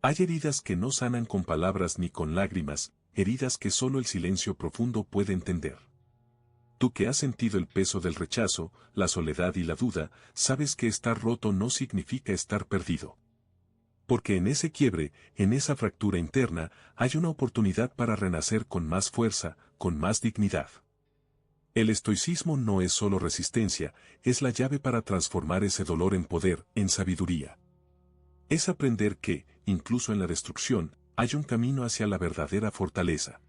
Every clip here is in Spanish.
Hay heridas que no sanan con palabras ni con lágrimas, heridas que solo el silencio profundo puede entender. Tú que has sentido el peso del rechazo, la soledad y la duda, sabes que estar roto no significa estar perdido. Porque en ese quiebre, en esa fractura interna, hay una oportunidad para renacer con más fuerza, con más dignidad. El estoicismo no es solo resistencia, es la llave para transformar ese dolor en poder, en sabiduría. Es aprender que, incluso en la destrucción, hay un camino hacia la verdadera fortaleza.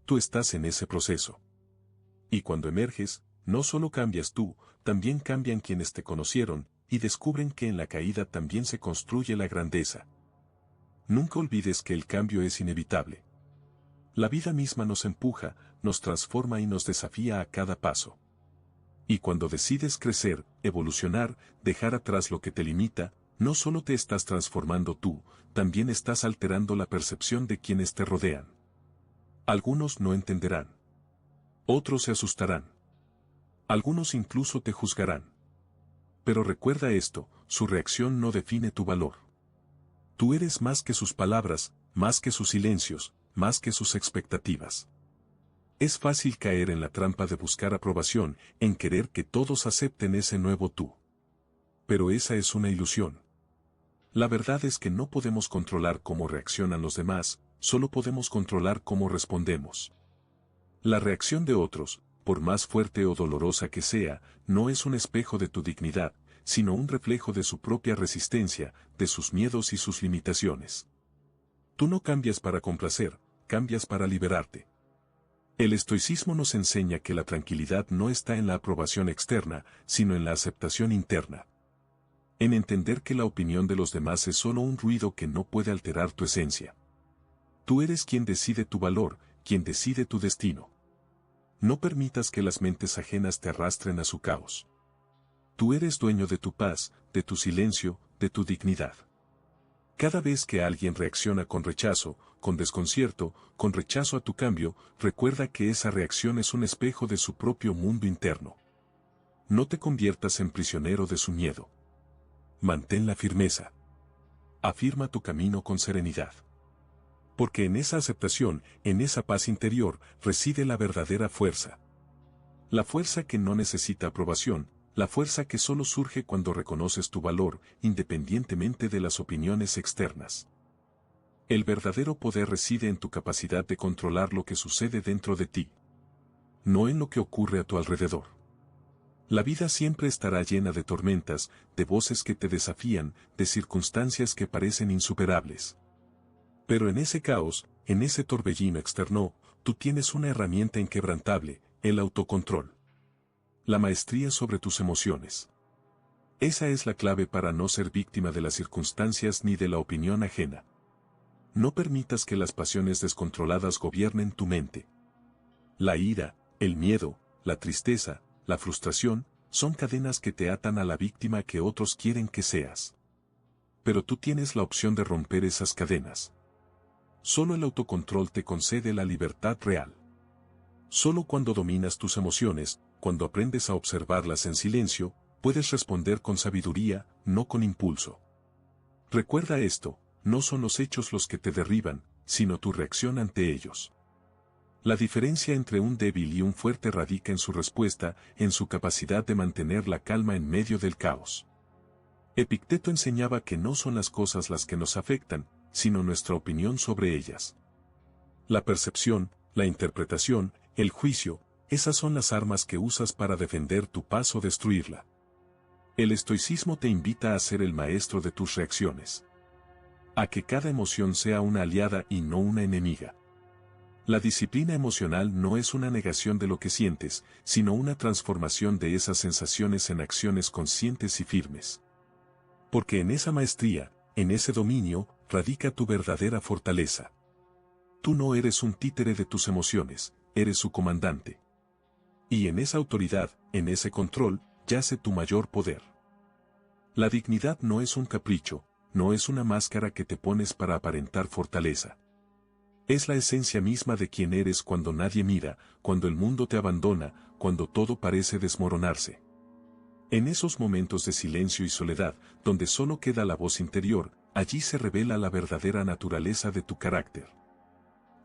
Tú estás en ese proceso. Y cuando emerges, no solo cambias tú, también cambian quienes te conocieron, y descubren que en la caída también se construye la grandeza. Nunca olvides que el cambio es inevitable. La vida misma nos empuja, nos transforma y nos desafía a cada paso. Y cuando decides crecer, evolucionar, dejar atrás lo que te limita, no solo te estás transformando tú, también estás alterando la percepción de quienes te rodean. Algunos no entenderán. Otros se asustarán. Algunos incluso te juzgarán. Pero recuerda esto, su reacción no define tu valor. Tú eres más que sus palabras, más que sus silencios, más que sus expectativas. Es fácil caer en la trampa de buscar aprobación, en querer que todos acepten ese nuevo tú. Pero esa es una ilusión. La verdad es que no podemos controlar cómo reaccionan los demás, solo podemos controlar cómo respondemos. La reacción de otros, por más fuerte o dolorosa que sea, no es un espejo de tu dignidad, sino un reflejo de su propia resistencia, de sus miedos y sus limitaciones. Tú no cambias para complacer, cambias para liberarte. El estoicismo nos enseña que la tranquilidad no está en la aprobación externa, sino en la aceptación interna. En entender que la opinión de los demás es solo un ruido que no puede alterar tu esencia. Tú eres quien decide tu valor, quien decide tu destino. No permitas que las mentes ajenas te arrastren a su caos. Tú eres dueño de tu paz, de tu silencio, de tu dignidad. Cada vez que alguien reacciona con rechazo, con desconcierto, con rechazo a tu cambio, recuerda que esa reacción es un espejo de su propio mundo interno. No te conviertas en prisionero de su miedo. Mantén la firmeza. Afirma tu camino con serenidad. Porque en esa aceptación, en esa paz interior, reside la verdadera fuerza. La fuerza que no necesita aprobación, la fuerza que solo surge cuando reconoces tu valor, independientemente de las opiniones externas. El verdadero poder reside en tu capacidad de controlar lo que sucede dentro de ti, no en lo que ocurre a tu alrededor. La vida siempre estará llena de tormentas, de voces que te desafían, de circunstancias que parecen insuperables. Pero en ese caos, en ese torbellino externo, tú tienes una herramienta inquebrantable, el autocontrol. La maestría sobre tus emociones. Esa es la clave para no ser víctima de las circunstancias ni de la opinión ajena. No permitas que las pasiones descontroladas gobiernen tu mente. La ira, el miedo, la tristeza, la frustración, son cadenas que te atan a la víctima que otros quieren que seas. Pero tú tienes la opción de romper esas cadenas. Solo el autocontrol te concede la libertad real. Solo cuando dominas tus emociones, cuando aprendes a observarlas en silencio, puedes responder con sabiduría, no con impulso. Recuerda esto, no son los hechos los que te derriban, sino tu reacción ante ellos. La diferencia entre un débil y un fuerte radica en su respuesta, en su capacidad de mantener la calma en medio del caos. Epicteto enseñaba que no son las cosas las que nos afectan, sino nuestra opinión sobre ellas. La percepción, la interpretación, el juicio, esas son las armas que usas para defender tu paz o destruirla. El estoicismo te invita a ser el maestro de tus reacciones. A que cada emoción sea una aliada y no una enemiga. La disciplina emocional no es una negación de lo que sientes, sino una transformación de esas sensaciones en acciones conscientes y firmes. Porque en esa maestría, en ese dominio, radica tu verdadera fortaleza. Tú no eres un títere de tus emociones, eres su comandante. Y en esa autoridad, en ese control, yace tu mayor poder. La dignidad no es un capricho, no es una máscara que te pones para aparentar fortaleza. Es la esencia misma de quien eres cuando nadie mira, cuando el mundo te abandona, cuando todo parece desmoronarse. En esos momentos de silencio y soledad, donde solo queda la voz interior, Allí se revela la verdadera naturaleza de tu carácter.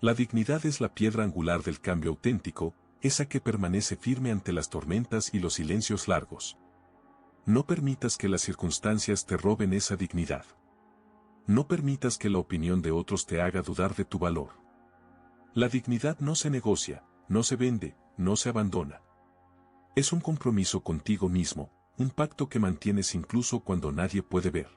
La dignidad es la piedra angular del cambio auténtico, esa que permanece firme ante las tormentas y los silencios largos. No permitas que las circunstancias te roben esa dignidad. No permitas que la opinión de otros te haga dudar de tu valor. La dignidad no se negocia, no se vende, no se abandona. Es un compromiso contigo mismo, un pacto que mantienes incluso cuando nadie puede ver.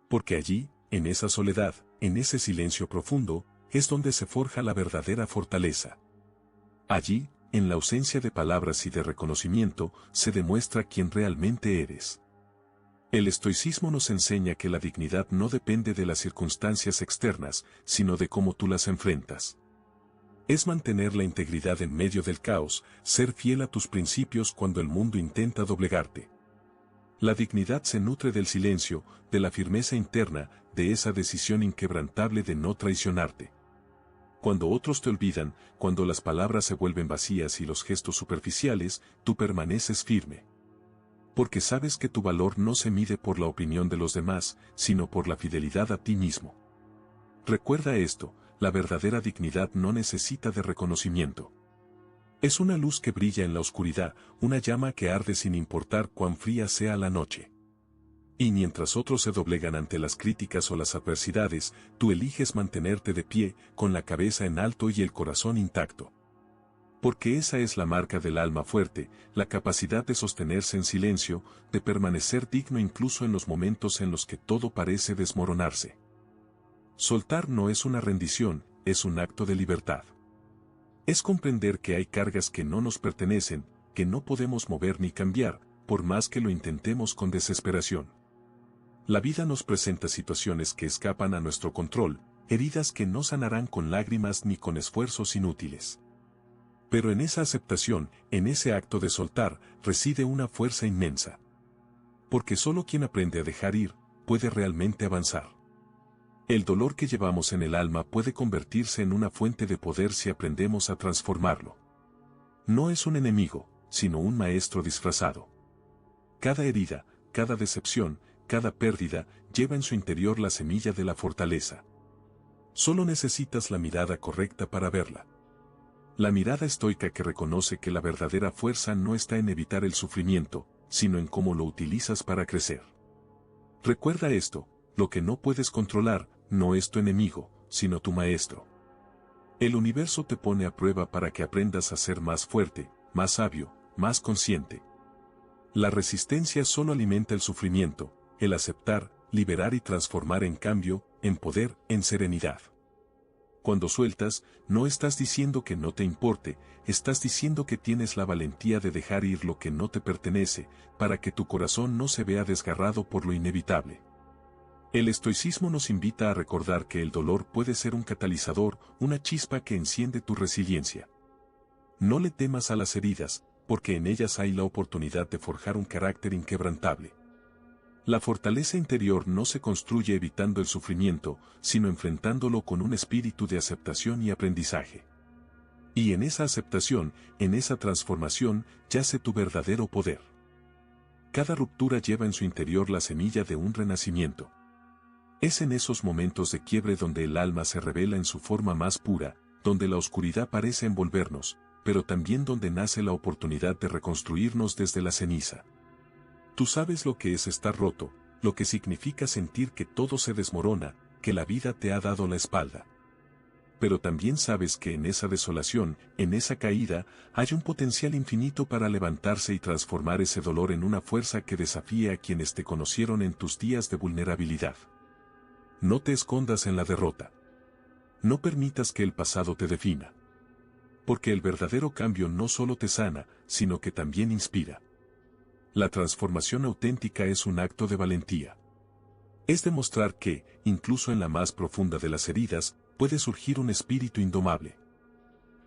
Porque allí, en esa soledad, en ese silencio profundo, es donde se forja la verdadera fortaleza. Allí, en la ausencia de palabras y de reconocimiento, se demuestra quién realmente eres. El estoicismo nos enseña que la dignidad no depende de las circunstancias externas, sino de cómo tú las enfrentas. Es mantener la integridad en medio del caos, ser fiel a tus principios cuando el mundo intenta doblegarte. La dignidad se nutre del silencio, de la firmeza interna, de esa decisión inquebrantable de no traicionarte. Cuando otros te olvidan, cuando las palabras se vuelven vacías y los gestos superficiales, tú permaneces firme. Porque sabes que tu valor no se mide por la opinión de los demás, sino por la fidelidad a ti mismo. Recuerda esto, la verdadera dignidad no necesita de reconocimiento. Es una luz que brilla en la oscuridad, una llama que arde sin importar cuán fría sea la noche. Y mientras otros se doblegan ante las críticas o las adversidades, tú eliges mantenerte de pie, con la cabeza en alto y el corazón intacto. Porque esa es la marca del alma fuerte, la capacidad de sostenerse en silencio, de permanecer digno incluso en los momentos en los que todo parece desmoronarse. Soltar no es una rendición, es un acto de libertad. Es comprender que hay cargas que no nos pertenecen, que no podemos mover ni cambiar, por más que lo intentemos con desesperación. La vida nos presenta situaciones que escapan a nuestro control, heridas que no sanarán con lágrimas ni con esfuerzos inútiles. Pero en esa aceptación, en ese acto de soltar, reside una fuerza inmensa. Porque solo quien aprende a dejar ir, puede realmente avanzar. El dolor que llevamos en el alma puede convertirse en una fuente de poder si aprendemos a transformarlo. No es un enemigo, sino un maestro disfrazado. Cada herida, cada decepción, cada pérdida, lleva en su interior la semilla de la fortaleza. Solo necesitas la mirada correcta para verla. La mirada estoica que reconoce que la verdadera fuerza no está en evitar el sufrimiento, sino en cómo lo utilizas para crecer. Recuerda esto, lo que no puedes controlar, no es tu enemigo, sino tu maestro. El universo te pone a prueba para que aprendas a ser más fuerte, más sabio, más consciente. La resistencia solo alimenta el sufrimiento, el aceptar, liberar y transformar en cambio, en poder, en serenidad. Cuando sueltas, no estás diciendo que no te importe, estás diciendo que tienes la valentía de dejar ir lo que no te pertenece, para que tu corazón no se vea desgarrado por lo inevitable. El estoicismo nos invita a recordar que el dolor puede ser un catalizador, una chispa que enciende tu resiliencia. No le temas a las heridas, porque en ellas hay la oportunidad de forjar un carácter inquebrantable. La fortaleza interior no se construye evitando el sufrimiento, sino enfrentándolo con un espíritu de aceptación y aprendizaje. Y en esa aceptación, en esa transformación, yace tu verdadero poder. Cada ruptura lleva en su interior la semilla de un renacimiento. Es en esos momentos de quiebre donde el alma se revela en su forma más pura, donde la oscuridad parece envolvernos, pero también donde nace la oportunidad de reconstruirnos desde la ceniza. Tú sabes lo que es estar roto, lo que significa sentir que todo se desmorona, que la vida te ha dado la espalda. Pero también sabes que en esa desolación, en esa caída, hay un potencial infinito para levantarse y transformar ese dolor en una fuerza que desafíe a quienes te conocieron en tus días de vulnerabilidad. No te escondas en la derrota. No permitas que el pasado te defina. Porque el verdadero cambio no solo te sana, sino que también inspira. La transformación auténtica es un acto de valentía. Es demostrar que, incluso en la más profunda de las heridas, puede surgir un espíritu indomable.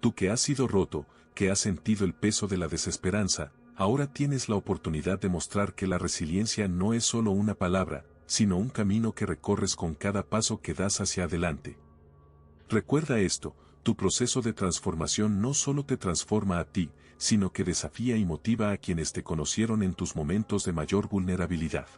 Tú que has sido roto, que has sentido el peso de la desesperanza, ahora tienes la oportunidad de mostrar que la resiliencia no es solo una palabra, sino un camino que recorres con cada paso que das hacia adelante. Recuerda esto, tu proceso de transformación no solo te transforma a ti, sino que desafía y motiva a quienes te conocieron en tus momentos de mayor vulnerabilidad.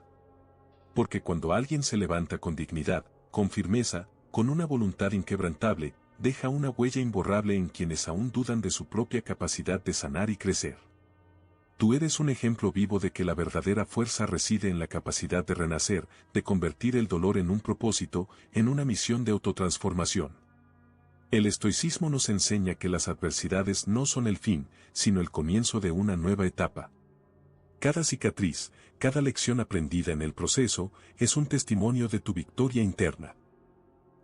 Porque cuando alguien se levanta con dignidad, con firmeza, con una voluntad inquebrantable, deja una huella imborrable en quienes aún dudan de su propia capacidad de sanar y crecer. Tú eres un ejemplo vivo de que la verdadera fuerza reside en la capacidad de renacer, de convertir el dolor en un propósito, en una misión de autotransformación. El estoicismo nos enseña que las adversidades no son el fin, sino el comienzo de una nueva etapa. Cada cicatriz, cada lección aprendida en el proceso, es un testimonio de tu victoria interna.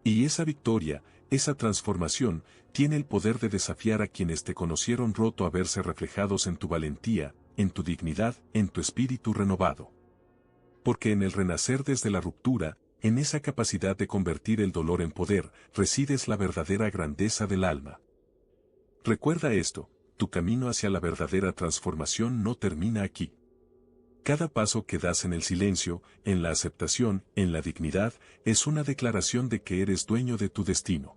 Y esa victoria, esa transformación, tiene el poder de desafiar a quienes te conocieron roto a verse reflejados en tu valentía, en tu dignidad, en tu espíritu renovado. Porque en el renacer desde la ruptura, en esa capacidad de convertir el dolor en poder, resides la verdadera grandeza del alma. Recuerda esto, tu camino hacia la verdadera transformación no termina aquí. Cada paso que das en el silencio, en la aceptación, en la dignidad, es una declaración de que eres dueño de tu destino.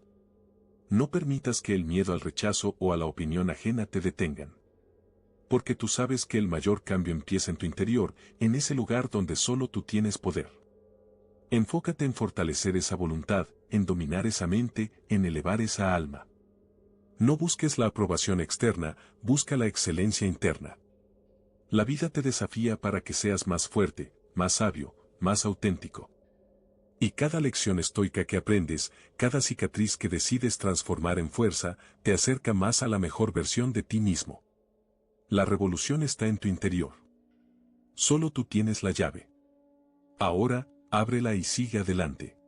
No permitas que el miedo al rechazo o a la opinión ajena te detengan. Porque tú sabes que el mayor cambio empieza en tu interior, en ese lugar donde solo tú tienes poder. Enfócate en fortalecer esa voluntad, en dominar esa mente, en elevar esa alma. No busques la aprobación externa, busca la excelencia interna. La vida te desafía para que seas más fuerte, más sabio, más auténtico. Y cada lección estoica que aprendes, cada cicatriz que decides transformar en fuerza, te acerca más a la mejor versión de ti mismo. La revolución está en tu interior. Solo tú tienes la llave. Ahora, ábrela y sigue adelante.